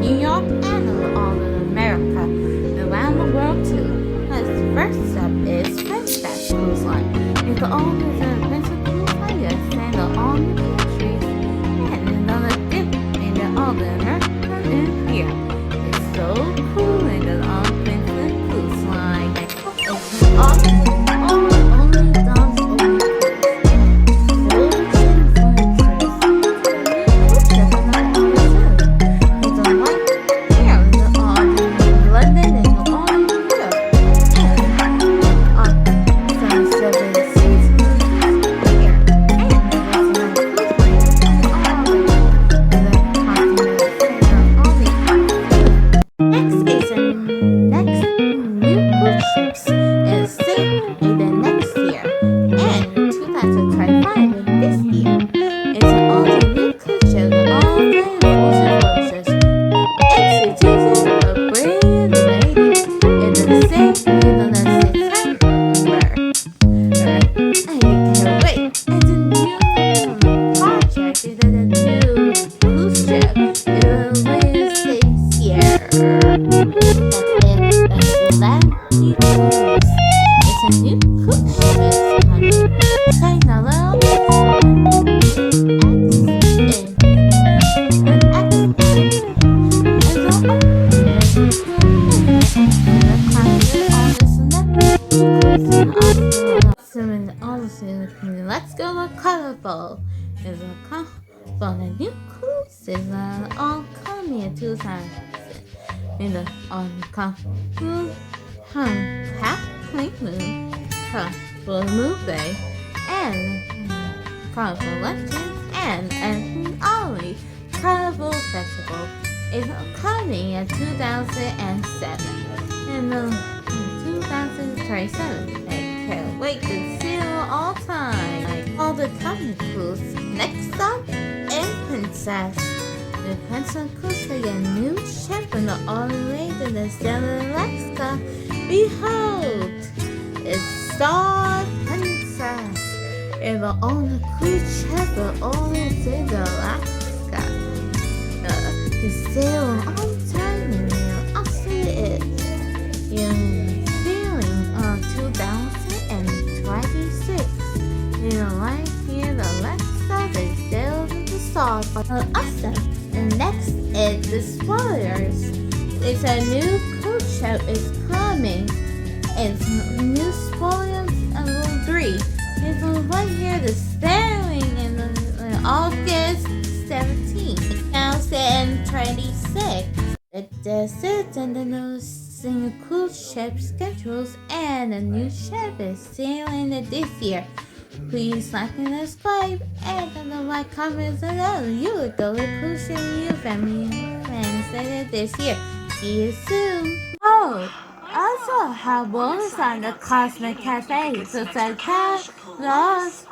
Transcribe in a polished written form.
New York and all of America, around the world too. The first step is Princess Cruise Line. It's always a Princess Cruise Line, yes, and all the countries, and another dip in all the America in here. It's so cool in the all Princess Cruise Line. It's only dogs only Let's go to Carnival. Is a carnival. The new cruises are all coming in 2000. In the on carnival, half clean moon, carnival movie, and carnival legends, and only carnival festival is coming in 2007. In 2027. Can't wait to see you all time. Like all the carnivals. Next stop is Princess. The Princess Cruise a new ship on all the way to the South Alaska. Behold, it's Star Princess. It will on the cruise ship but always in Alaska. To sail on time and I'll see it. Feeling 2026. Right here, the left side is still the stars. Awesome. And next is the spoilers. It's a new cruise ship is coming. It's new spoilers 3. It's right here, the sailing in August 17, 2026. This is and the new cruise ship schedules and the new ship is sailing this year. Please like and subscribe and like, comments, and you will go to cruise ship with your family and friends later this year. See you soon. Oh, also have bonus on the Cosmic Cafe. So, lost.